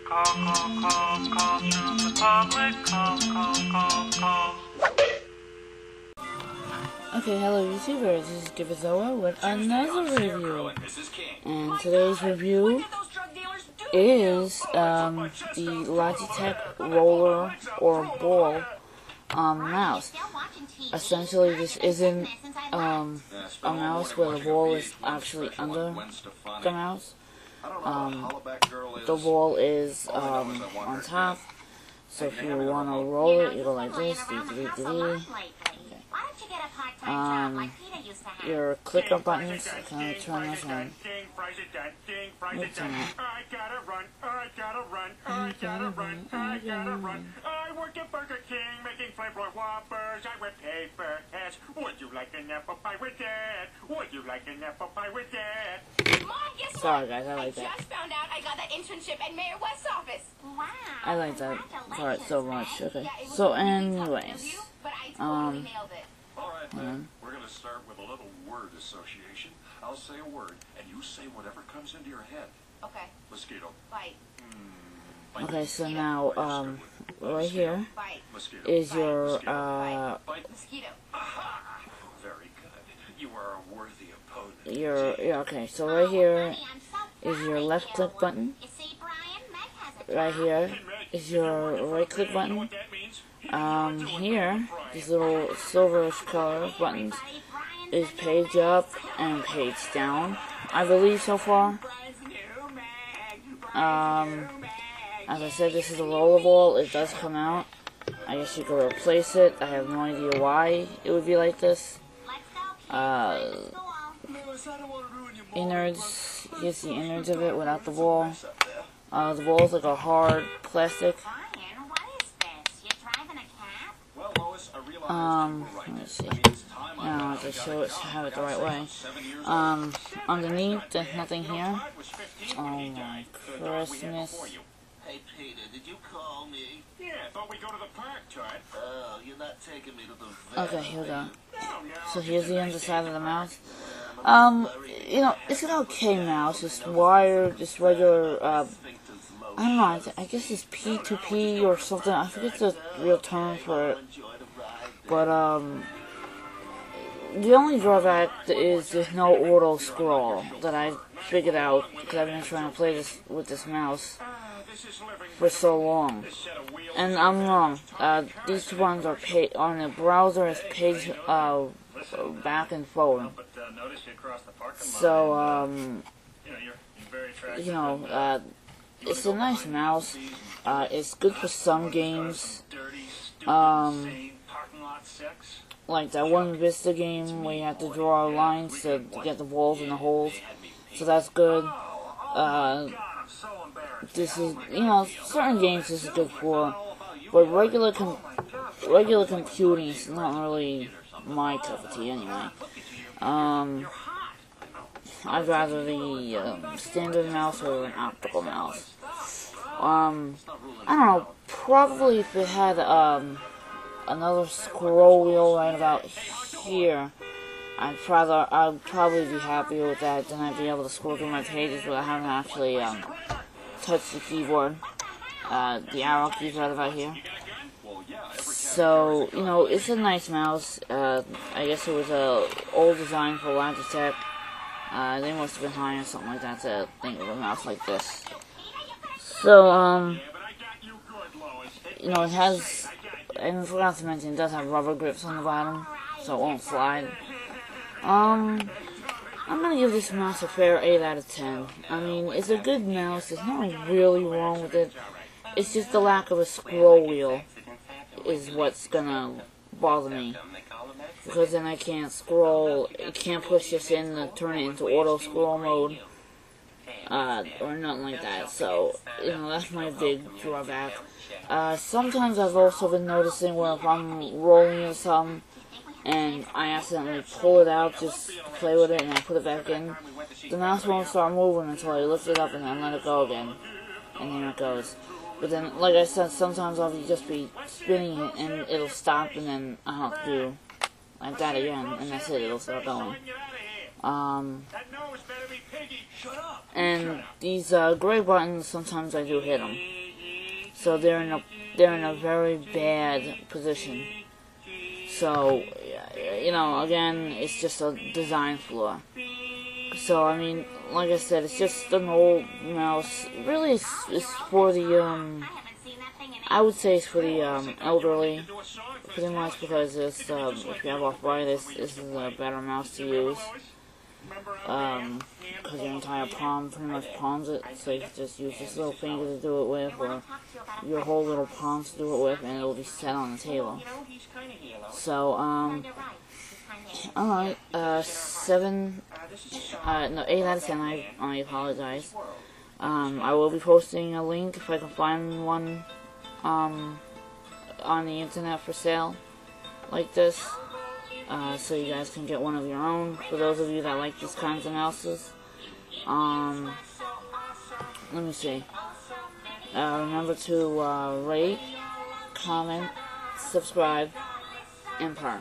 Calls from the public. Calls. Okay, hello YouTubers, this is Givezoa with another review, and today's review is the Logitech roller or ball mouse. Essentially, this isn't a mouse where the ball is actually under the mouse. The ball is on top, so if you want to roll it, you go like this, your clicker buttons, kind of turn this on. I work at Burger King making flavor Whoppers. I wear paper hats. Would you like an apple pie with that? Would you like an apple pie with that? Mom, guess Sorry what? guys, I like that. I just found out I got that internship at Mayor West's office. Wow. I like that part so much. Okay, so anyways, But I totally nailed it. Alright then, we're going to start with a little word association. I'll say a word, and you say whatever comes into your head. Okay. Mosquito. Bite. okay, so now, right here Bite. Mosquito. is your, Bite. Mosquito. Aha! Very good. You are a worthy opponent. okay, so right here is your left click button. You see, Brian, Meg has a Right here is your right click button. Here, these little silverish color buttons is page up and page down, I believe so far. As I said, this is a rollerball. It does come out. I guess you could replace it. I have no idea why it would be like this. Innards, here's the innards of it without the ball. The ball is like a hard plastic. Brian, what is this? You're driving a cab? Well, Lois, I realize Let's see. Now, to show it, have it the right way. Underneath, there's nothing here. Oh my Christmas. Hey Peter, did you call me? Yeah, thought we'd go to the park, Todd. Oh, you're not taking me to the vet. Okay, here we go. No. So here's the underside of the mouse. You know, it's an okay mouse. It's wired, just regular, I don't know, I guess it's P2P or something. I forget the real term for it. But, the only drawback is there's no auto scroll that I figured out because I've been trying to play this with this mouse for so long. And I'm wrong. These two buttons are on the browser is page back and forward. So you know, it's a nice mouse. It's good for some games. Like that one Vista game where you have to draw lines to get the balls in the holes. So that's good. This is, you know, certain games this is good for, but regular computing is not really my cup of tea anyway. I'd rather the standard mouse or an optical mouse. I don't know, probably if it had another scroll wheel right about here, I'd probably be happier with that. Then I'd be able to scroll through my pages without having to actually touch the keyboard, the arrow keys right about here. So, you know, it's a nice mouse. I guess it was a old design for Logitech. They must have been high or something like that to think of a mouse like this. So, you know, it has, and I forgot to mention, it does have rubber grips on the bottom, so it won't slide. I'm gonna give this mouse a fair 8 out of 10. I mean, it's a good mouse, there's nothing really wrong with it. It's just the lack of a scroll wheel is what's gonna bother me. Because then I can't scroll, it can't push this in to turn it into auto scroll mode. Or nothing like that, so, you know, that's my big drawback. Sometimes I've also been noticing where if I'm rolling or something, and I accidentally pull it out, just play with it, and I put it back in, the mouse won't start moving until I lift it up and then let it go again. And here it goes. But then, like I said, sometimes I'll just be spinning it, and it'll stop, and then I'll have to do like that again, and that's it, it'll start going. That nose better be piggy. Shut up. And these gray buttons, sometimes I do hit them, so they're in a very bad position. So, you know, again, it's just a design flaw. So, I mean, like I said, it's just an old mouse. Really, it's for the, I would say it's for the elderly, pretty much, because it's, if you have arthritis, this is a better mouse to use. Because your entire palm pretty much palms it, so you can just use this little finger to do it with, or your whole little palm to do it with, and it'll be set on the table. So, alright, 8 out of 10, I apologize. I will be posting a link if I can find one, on the internet for sale, like this. So you guys can get one of your own, for those of you that like these kinds of mouses. Let me see. Remember to rate, comment, subscribe, and purr.